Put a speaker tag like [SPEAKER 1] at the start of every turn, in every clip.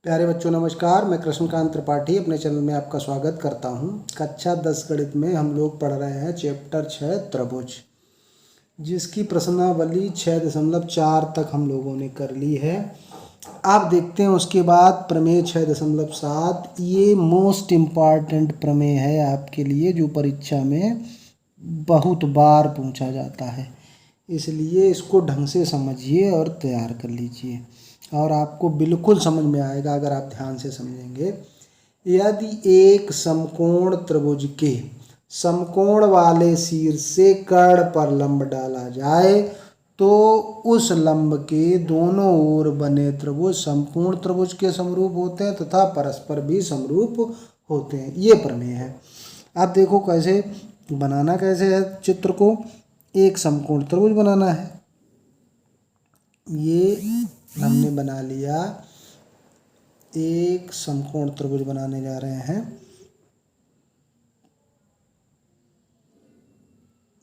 [SPEAKER 1] प्यारे बच्चों नमस्कार। मैं कृष्णकांत त्रिपाठी अपने चैनल में आपका स्वागत करता हूं। कक्षा 10 गणित में हम लोग पढ़ रहे हैं चैप्टर 6 त्रिभुज, जिसकी प्रश्नावली 6.4 तक हम लोगों ने कर ली है। आप देखते हैं उसके बाद प्रमेय 6.7। ये मोस्ट इम्पॉर्टेंट प्रमेय है आपके लिए, जो परीक्षा में बहुत बार पूछा जाता है, इसलिए इसको ढंग से समझिए और तैयार कर लीजिए और आपको बिल्कुल समझ में आएगा अगर आप ध्यान से समझेंगे। यदि एक समकोण त्रिभुज के समकोण वाले शीर्ष से कर्ण पर लंब डाला जाए तो उस लंब के दोनों ओर बने त्रिभुज संपूर्ण त्रिभुज के समरूप होते हैं तथा परस्पर भी समरूप होते हैं। ये प्रमेय है। आप देखो कैसे बनाना, कैसे है चित्र को। एक समकोण त्रिभुज बनाना है, ये हमने बना लिया। एक समकोण त्रिभुज बनाने जा रहे हैं।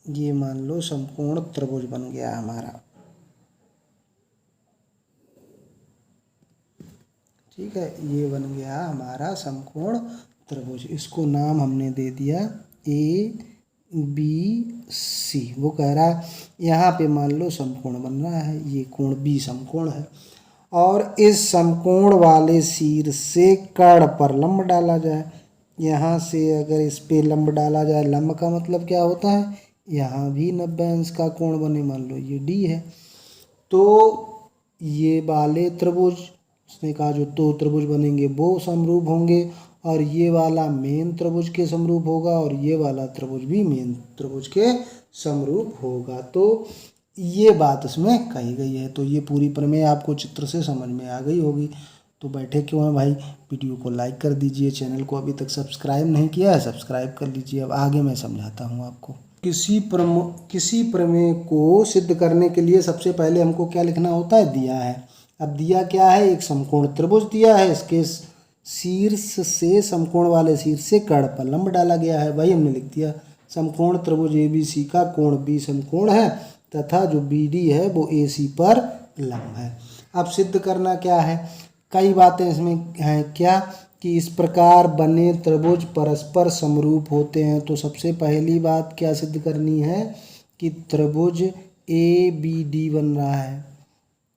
[SPEAKER 1] ये मान लो समकोण त्रिभुज बन गया हमारा, ठीक है। ये बन गया हमारा समकोण त्रिभुज। इसको नाम हमने दे दिया ABC। वो कह रहा है यहाँ पे मान लो समकोण बन रहा है, ये कोण B समकोण है और इस समकोण वाले शीर्ष से कर्ण पर लंब डाला जाए। यहाँ से अगर इस पे लंब डाला जाए, लंब का मतलब क्या होता है, यहाँ भी 90 अंश का कोण बने। मान लो ये D है, तो ये वाले त्रिभुज, उसने कहा जो दो त्रिभुज बनेंगे वो समरूप होंगे और ये वाला मेन त्रिभुज के समरूप होगा और ये वाला त्रिभुज भी मेन त्रिभुज के समरूप होगा। तो ये बात इसमें कही गई है। तो ये पूरी प्रमेय आपको चित्र से समझ में आ गई होगी। तो बैठे क्यों हैं भाई, वीडियो को लाइक कर दीजिए। चैनल को अभी तक सब्सक्राइब नहीं किया है, सब्सक्राइब कर लीजिए। अब आगे मैं समझाता हूँ आपको। किसी प्रमेय को सिद्ध करने के लिए सबसे पहले हमको क्या लिखना होता है, दिया है। अब दिया क्या है, एक समकोण त्रिभुज दिया है, इसके शीर्ष से समकोण वाले शीर्ष से कर्ण पर लंब डाला गया है। भाई हमने लिख दिया समकोण त्रिभुज ABC का कोण B समकोण है तथा जो BD है वो AC पर लंब है। अब सिद्ध करना क्या है, कई बातें इसमें हैं। क्या कि इस प्रकार बने त्रिभुज परस्पर समरूप होते हैं। तो सबसे पहली बात क्या सिद्ध करनी है कि त्रिभुज ABD बन रहा है,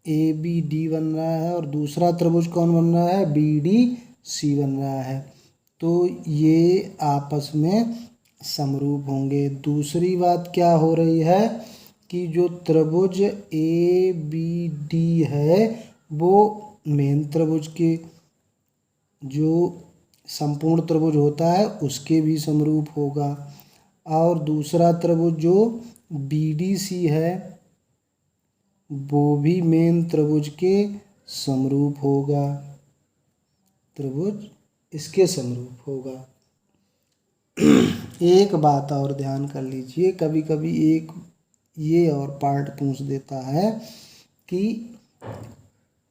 [SPEAKER 1] ABD बन रहा है और दूसरा त्रिभुज कौन बन रहा है, BDC बन रहा है। तो ये आपस में समरूप होंगे। दूसरी बात क्या हो रही है कि जो त्रिभुज ABD है वो मेन त्रिभुज के, जो संपूर्ण त्रिभुज होता है उसके भी समरूप होगा और दूसरा त्रिभुज जो BDC है वो भी मेन त्रिभुज के समरूप होगा, त्रिभुज इसके समरूप होगा। एक बात और ध्यान कर लीजिए, कभी कभी एक ये और पार्ट पूछ देता है कि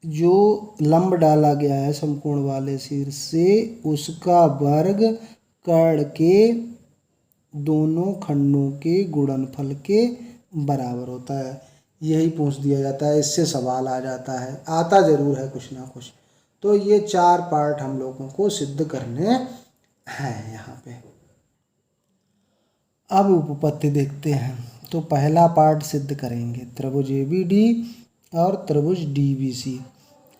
[SPEAKER 1] जो लंब डाला गया है समकोण वाले शीर्ष से उसका वर्ग कर्ण के दोनों खंडों के गुणनफल के बराबर होता है। यही पूछ दिया जाता है, इससे सवाल आ जाता है, आता ज़रूर है कुछ ना कुछ। तो ये 4 पार्ट हम लोगों को सिद्ध करने हैं यहाँ पे। अब उपपत्ति देखते हैं। तो पहला पार्ट सिद्ध करेंगे त्रिभुज ABD और त्रिभुज DBC।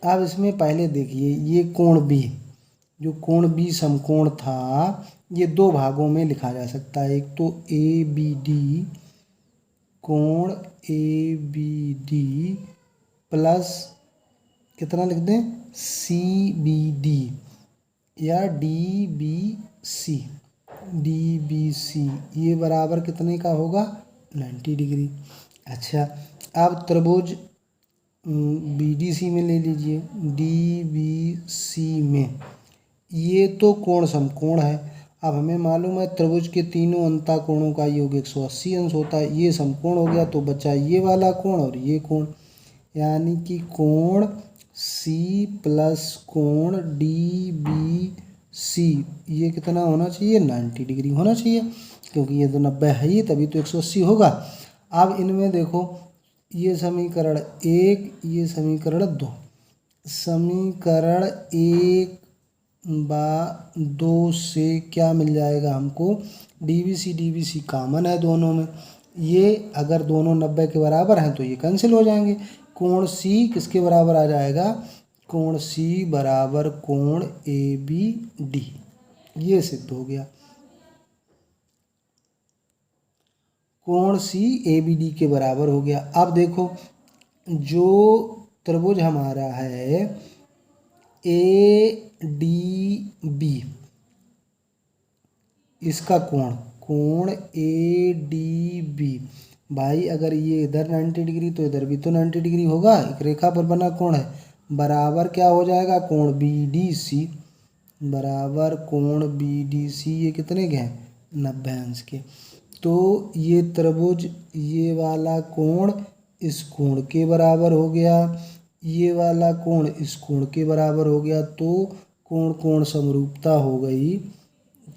[SPEAKER 1] अब इसमें पहले देखिए ये कोण B, जो कोण B समकोण था, ये दो भागों में लिखा जा सकता है। एक तो ABD, कोण ABD प्लस कितना लिख दें, CBD या DBC, ये बराबर कितने का होगा, 90 डिग्री। अच्छा, अब त्रिभुज BDC में ले लीजिए। DBC में ये तो कोण समकोण है। अब हमें मालूम है त्रिभुज के तीनों अंता कोणों का योग 180 अंश होता है। ये समकोण हो गया, तो बचा ये वाला कोण और ये कोण, यानी कि कोण C प्लस कोण DBC ये कितना होना चाहिए, 90 डिग्री होना चाहिए, क्योंकि ये तो 90 है ही, तभी तो 180 होगा। अब इनमें देखो, ये समीकरण 1, ये समीकरण 2, समीकरण 1/2 से क्या मिल जाएगा हमको, डीवीसी कॉमन है दोनों में, ये अगर दोनों 90 के बराबर हैं तो ये कैंसिल हो जाएंगे। कोण सी किसके बराबर आ जाएगा, कोण सी बराबर कोण ABD, ये सिद्ध हो गया। कोण सी ABD के बराबर हो गया। अब देखो जो त्रिभुज हमारा है ADB, इसका कोण ADB भाई, अगर ये इधर 90 डिग्री तो इधर भी तो 90 डिग्री होगा, एक रेखा पर बना कोण है, बराबर क्या हो जाएगा, कोण BDC, बराबर कोण BDC, ये कितने के हैं, 90 अंश के। तो ये त्रिभुज, ये वाला कोण इस कोण के बराबर हो गया, ये वाला कोण इस कोण के बराबर हो गया, तो कोण कोण समरूपता हो गई,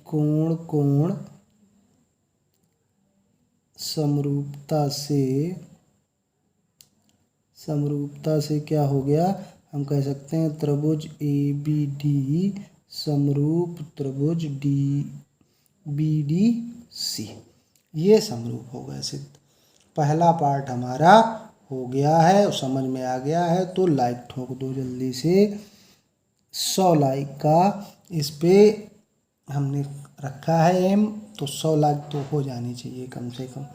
[SPEAKER 1] कोण कोण समरूपता से क्या हो गया, हम कह सकते हैं त्रिभुज ABD समरूप त्रिभुज BDC, ये समरूप हो गए सिद्ध। पहला पार्ट हमारा हो गया है, समझ में आ गया है, तो लाइक ठोक दो जल्दी से, 100 लाइक का इस पे हमने रखा है एम, तो 100 लाइक तो हो जानी चाहिए कम से कम।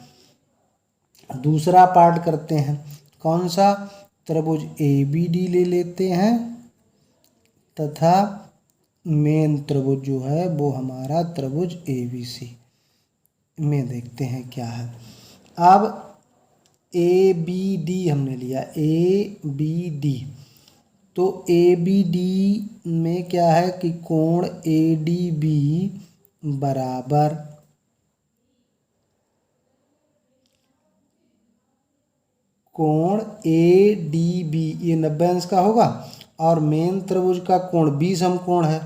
[SPEAKER 1] दूसरा पार्ट करते हैं, कौन सा, त्रिभुज ABD ले लेते हैं तथा मेन त्रिभुज जो है वो हमारा त्रिभुज ABC में देखते हैं क्या है। अब ABD हमने लिया, ABD, तो ABD में क्या है कि कोण ADB बराबर कोण ADB, ये 90 अंश का होगा, और मेन त्रिभुज का कोण B समकोण है,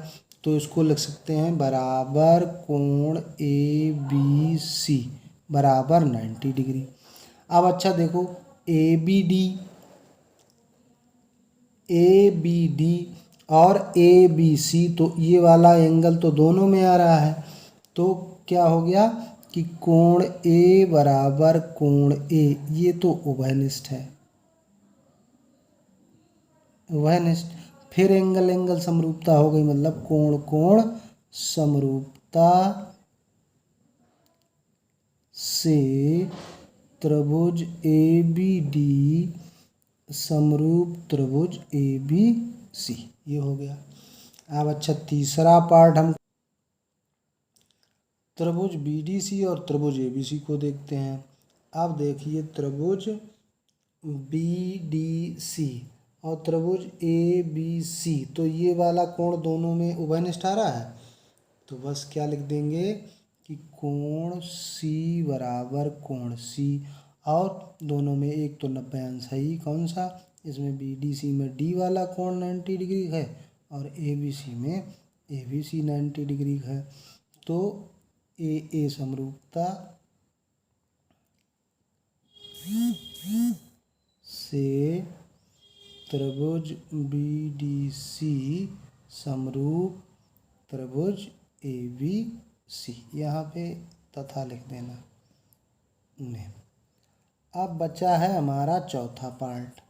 [SPEAKER 1] तो इसको लिख सकते हैं बराबर कोण ABC बराबर 90 डिग्री। अब अच्छा देखो, ABD और ABC, तो ये वाला एंगल तो दोनों में आ रहा है, तो क्या हो गया कि कोण A बराबर कोण A, ये तो उभयनिष्ठ है, उभयनिष्ठ। फिर एंगल समरूपता हो गई, मतलब कोण कोण समरूपता से त्रिभुज ABD समरूप त्रिभुज ABC, ये हो गया। अब अच्छा तीसरा पार्ट हम त्रिभुज BDC और त्रिभुज ABC को देखते हैं। अब देखिए त्रिभुज BDC और त्रिभुज ABC, तो ये वाला कोण दोनों में उभयनिष्ठ आ रहा है, तो बस क्या लिख देंगे कि कोण C बराबर कोण C, और दोनों में एक तो 90 अंश है ही, कौन सा, इसमें BDC में D वाला कोण 90 डिग्री है और ABC में ABC 90 डिग्री है, तो AA समरूपता से त्रिभुज BDC समरूप त्रिभुज ABC, यहाँ पे तथा लिख देना ने। अब बचा है हमारा चौथा पार्ट।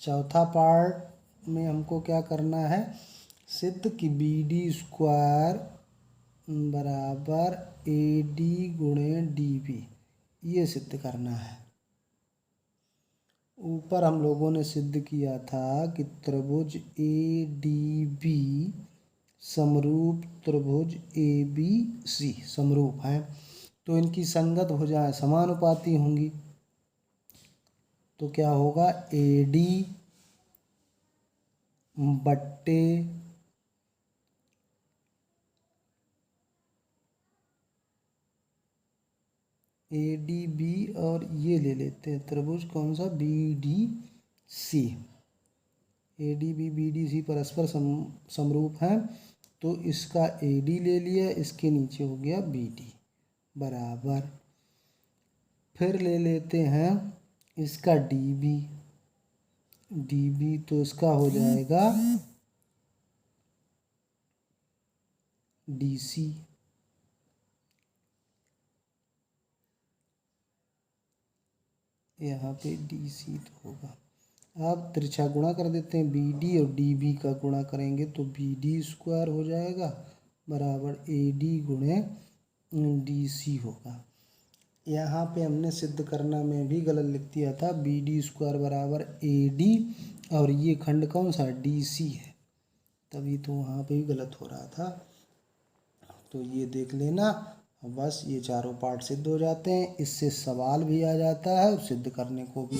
[SPEAKER 1] चौथा पार्ट में हमको क्या करना है, सिद्ध कि BD स्क्वायर बराबर AD गुणे DB, ये सिद्ध करना है। ऊपर हम लोगों ने सिद्ध किया था कि त्रिभुज ADB समरूप त्रिभुज ABC समरूप है, तो इनकी संगत भुजाएं समानुपाती होंगी, तो क्या होगा, AD बट्टे ADB, और ये ले लेते हैं त्रिभुज कौन सा, BDC। ADB BDC परस्पर समरूप हैं, तो इसका AD ले लिया, इसके नीचे हो गया BD बराबर, फिर ले लेते हैं इसका DB, डी बी तो इसका हो जाएगा डी सी। यहाँ पे डी सी तो होगा। अब तिरछा गुणा कर देते हैं, बी डी और डी बी का गुणा करेंगे तो बी डी स्क्वायर हो जाएगा बराबर ए डी गुणे डी सी होगा। यहाँ पे हमने सिद्ध करना में भी गलत लिख दिया था, बी डी स्क्वायर बराबर ए डी और ये खंड कौन सा डी सी है, तभी तो वहाँ पे भी गलत हो रहा था। तो ये देख लेना, बस ये चारों पार्ट सिद्ध हो जाते हैं, इससे सवाल भी आ जाता है और सिद्ध करने को भी